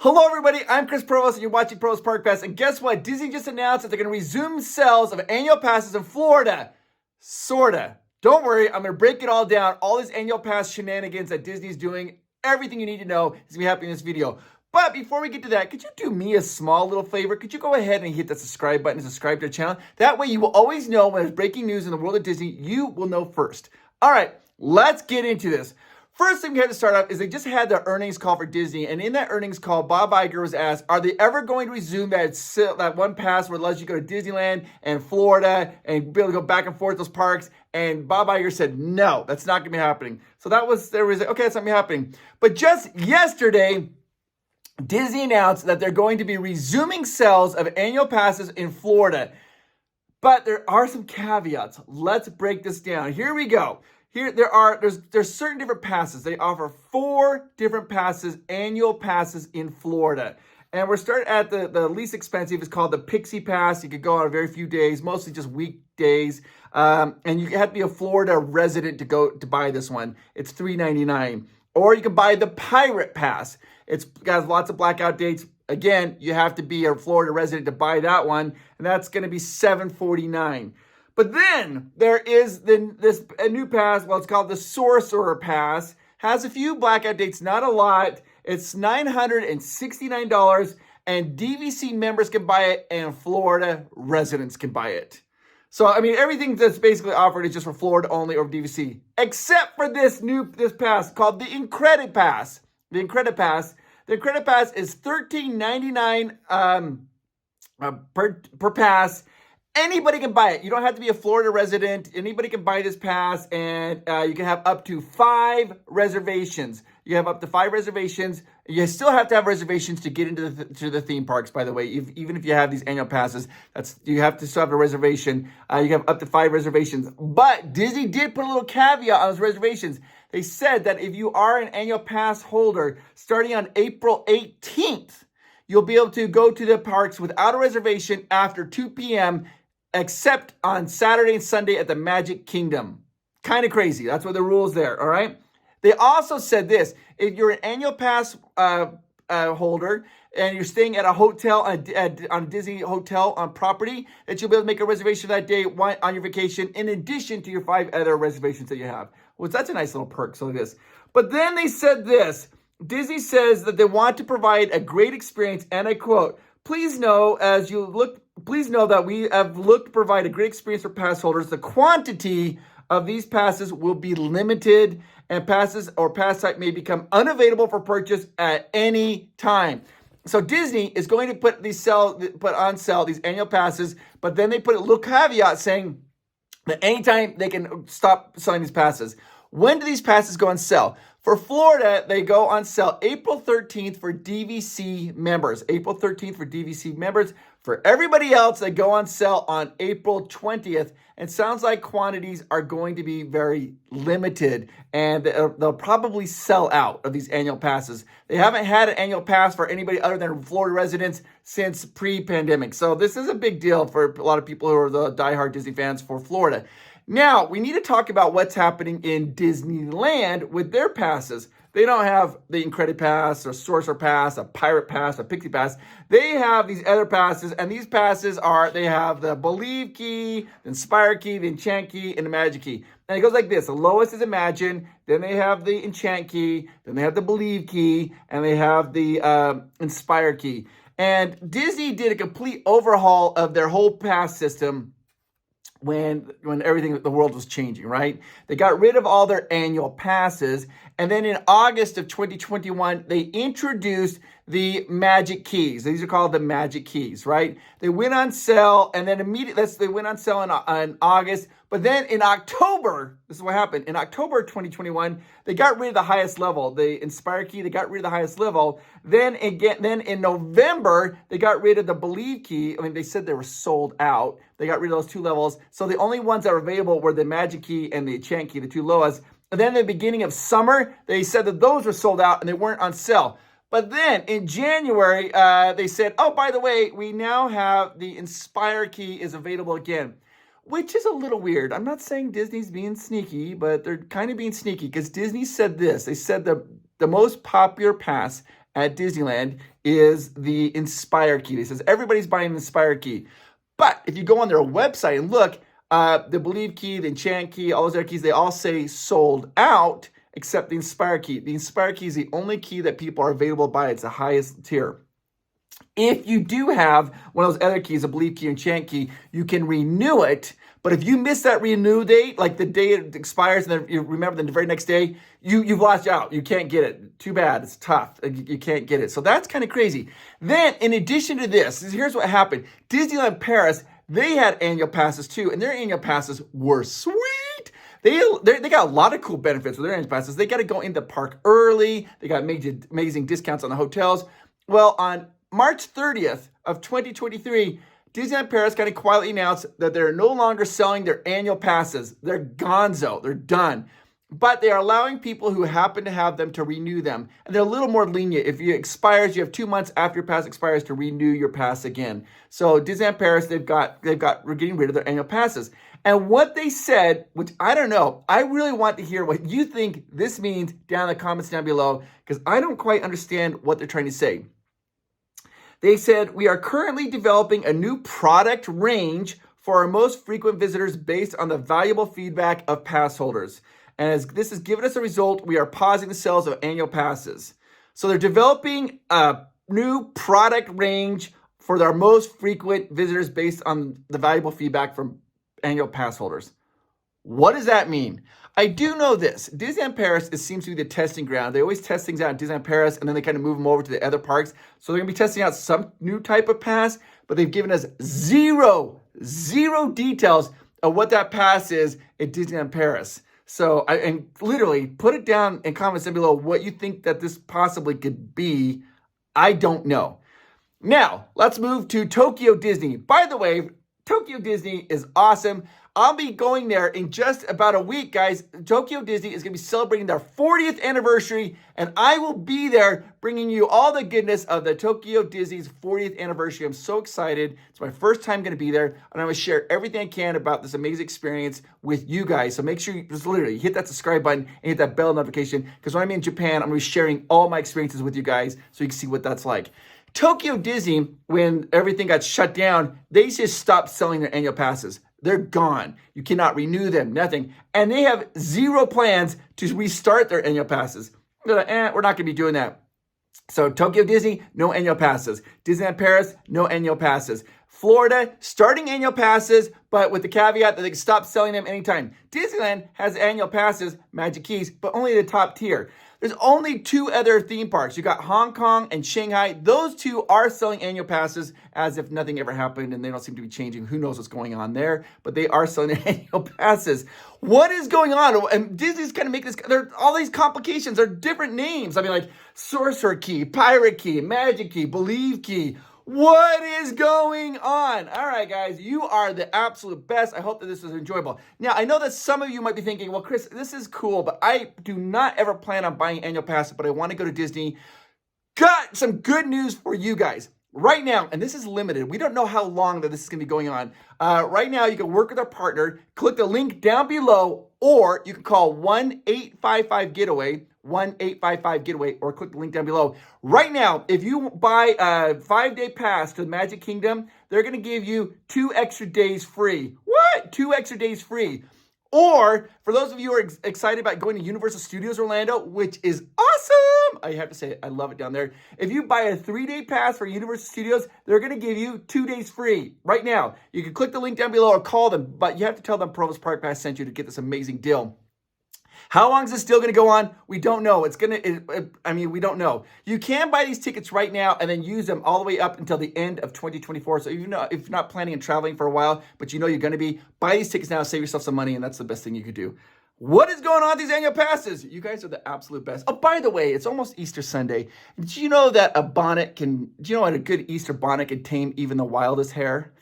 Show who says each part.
Speaker 1: Hello, everybody. I'm Chris Provost, and you're watching Provost Park Pass. And guess what? Disney just announced that they're going to resume sales of annual passes in Florida. Sorta. Don't worry, I'm going to break it all down. All these annual pass shenanigans that Disney's doing, everything you need to know is going to be happening in this video. But before we get to that, could you do me a small little favor? Could you go ahead and hit that subscribe button and subscribe to the channel? That way you will always know when there's breaking news in the world of Disney. You will know first. All right, let's get into this. First thing we have to start off is they just had their earnings call for Disney, and in that earnings call, Bob Iger was asked, are they ever going to resume that one pass where it allows you to go to Disneyland and Florida and be able to go back and forth those parks? And Bob Iger said, no, that's not going to be happening. So okay, that's not going to be happening. But just yesterday, Disney announced that they're going to be resuming sales of annual passes in Florida. But there are some caveats. Let's break this down. Here we go. Here there's certain different passes. They offer 4 different passes, annual passes in Florida. And we're starting at the least expensive. It's called the Pixie Pass. You could go on a very few days, mostly just weekdays. And you have to be a Florida resident to buy this one. It's $3.99. Or you can buy the Pirate Pass. It's got lots of blackout dates. Again, you have to be a Florida resident to buy that one, and that's going to be $7.49. But then there is a new pass. Well, it's called the Sorcerer Pass. Has a few blackout dates, not a lot. It's $969, and DVC members can buy it, and Florida residents can buy it. So, I mean, everything that's basically offered is just for Florida only or DVC, except for this pass called the Incredipass Pass. The Incredipass is $13.99 per pass. Anybody can buy it. You don't have to be a Florida resident. Anybody can buy this pass, and you can have up to 5 reservations. You have up to 5 reservations. You still have to have reservations to get into the theme parks, by the way. Even if you have these annual passes, you have to still have a reservation. You have up to 5 reservations. But Disney did put a little caveat on those reservations. They said that if you are an annual pass holder, starting on April 18th, you'll be able to go to the parks without a reservation after 2 p.m., except on Saturday and Sunday at the Magic Kingdom. Kind of crazy. That's what the rules there, all right? They also said this. If you're an annual pass holder and you're staying at a hotel, on a Disney hotel on property, that you'll be able to make a reservation that day on your vacation in addition to your 5 other reservations that you have. Well, that's a nice little perk, so this. But then they said this. Disney says that they want to provide a great experience, and I quote, please know that we have looked to provide a great experience for pass holders. The quantity of these passes will be limited, and passes or pass type may become unavailable for purchase at any time. So Disney is going to put on sale these annual passes, but then they put a little caveat saying that anytime they can stop selling these passes. When do these passes go on sale? For Florida, they go on sale April 13th for DVC members. April 13th for DVC members. For everybody else, they go on sale on April 20th. And sounds like quantities are going to be very limited, and they'll probably sell out of these annual passes. They haven't had an annual pass for anybody other than Florida residents since pre-pandemic. So this is a big deal for a lot of people who are the diehard Disney fans for Florida. Now, we need to talk about what's happening in Disneyland with their passes. They don't have the Incredipass or Sorcerer Pass, a Pirate Pass, a Pixie Pass. They have these other passes, and these passes they have the Believe Key, the Inspire Key, the Enchant Key, and the Magic Key. And it goes like this. The lowest is Imagine, then they have the Enchant Key, then they have the Believe Key, and they have the Inspire Key. And Disney did a complete overhaul of their whole pass system when everything, the world was changing, right? They got rid of all their annual passes. And then in August of 2021, they introduced the Magic Keys. These are called the Magic Keys, right? They went on sale, and then immediately, they went on sale in August. But then in October, this is what happened. In October 2021, they got rid of the highest level, the Inspire Key. They got rid of the highest level. Then in November, they got rid of the Believe Key. I mean, they said they were sold out. They got rid of those 2 levels. So the only ones that were available were the Magic Key and the Enchant Key, the 2 lowest. And then in the beginning of summer, they said that those were sold out and they weren't on sale. But then in January, they said, oh, by the way, we now have the Inspire Key is available again, which is a little weird. I'm not saying Disney's being sneaky, but they're kind of being sneaky because Disney said this. They said the most popular pass at Disneyland is the Inspire key. It says everybody's buying the Inspire key. But if you go on their website and look, the Believe key, the Enchant key, all those other keys, they all say sold out except the Inspire key. The Inspire key is the only key that people are available to buy. It's the highest tier. If you do have one of those other keys, a Believe key, Enchant key, you can renew it. But if you miss that renew date, like the day it expires, and then you remember the very next day, you've lost out. You can't get it. Too bad. It's tough. You can't get it. So that's kind of crazy. Then, in addition to this, here's what happened. Disneyland Paris, they had annual passes too, and their annual passes were sweet. They got a lot of cool benefits with their annual passes. They got to go in the park early. They got amazing discounts on the hotels. Well, on March 30th of 2023, Disneyland Paris kind of quietly announced that they're no longer selling their annual passes. They're gonzo. They're done. But they are allowing people who happen to have them to renew them. And they're a little more lenient. If it expires, you have 2 months after your pass expires to renew your pass again. So Disneyland Paris, we're getting rid of their annual passes. And what they said, which I don't know, I really want to hear what you think this means down in the comments down below, because I don't quite understand what they're trying to say. They said, we are currently developing a new product range for our most frequent visitors based on the valuable feedback of pass holders. And as this has given us a result, we are pausing the sales of annual passes. So they're developing a new product range for our most frequent visitors based on the valuable feedback from annual pass holders. What does that mean? I do know this. Disneyland Paris seems to be the testing ground. They always test things out in Disneyland Paris, and then they kind of move them over to the other parks. So they're going to be testing out some new type of pass, but they've given us zero details of what that pass is at Disneyland Paris. So, and literally, put it down in comments down below what you think that this possibly could be. I don't know. Now, let's move to Tokyo Disney. By the way, Tokyo Disney is awesome. I'll be going there in just about a week, guys. Tokyo Disney is going to be celebrating their 40th anniversary, and I will be there bringing you all the goodness of the Tokyo Disney's 40th anniversary. I'm so excited. It's my first time going to be there, and I'm going to share everything I can about this amazing experience with you guys. So make sure you just literally hit that subscribe button and hit that bell notification, because when I'm in Japan, I'm going to be sharing all my experiences with you guys so you can see what that's like. Tokyo Disney, when everything got shut down, they just stopped selling their annual passes. They're gone. You cannot renew them, nothing. And they have zero plans to restart their annual passes. They're like, we're not going to be doing that. So Tokyo Disney, no annual passes. Disneyland Paris, no annual passes. Florida, starting annual passes, but with the caveat that they can stop selling them anytime. Disneyland has annual passes, Magic Keys, but only the top tier. There's only 2 other theme parks. You got Hong Kong and Shanghai. Those 2 are selling annual passes as if nothing ever happened, and they don't seem to be changing. Who knows what's going on there? But they are selling their annual passes. What is going on? And Disney's kind of making this. There are all these complications. They're different names. I mean, like Sorcerer Key, Pirate Key, Magic Key, Believe Key. What is going on? All right, guys, you are the absolute best. I hope that this was enjoyable. Now, I know that some of you might be thinking, well, Chris, this is cool, but I do not ever plan on buying annual passes, but I want to go to Disney. Got some good news for you guys. Right now, and this is limited. We don't know how long that this is going to be going on. Right now, you can work with our partner. Click the link down below, or you can call 1-855-GETAWAY, 1-855-GETAWAY, or click the link down below. Right now, if you buy a 5-day pass to the Magic Kingdom, they're going to give you 2 extra days free. What? 2 extra days free. Or, for those of you who are excited about going to Universal Studios Orlando, which is awesome, I have to say it, I love it down there. If you buy a 3-day pass for Universal Studios, they're going to give you 2 days free right now. You can click the link down below or call them, but you have to tell them Provo's Park Pass sent you to get this amazing deal. How long is this still going to go on? We don't know. We don't know. You can buy these tickets right now and then use them all the way up until the end of 2024. So if you're not planning on traveling for a while, but you know you're going to be, buy these tickets now, save yourself some money, and that's the best thing you could do. What is going on with these annual passes? You guys are the absolute best. Oh, by the way, it's almost Easter Sunday. Do you know that a good Easter bonnet can tame even the wildest hair?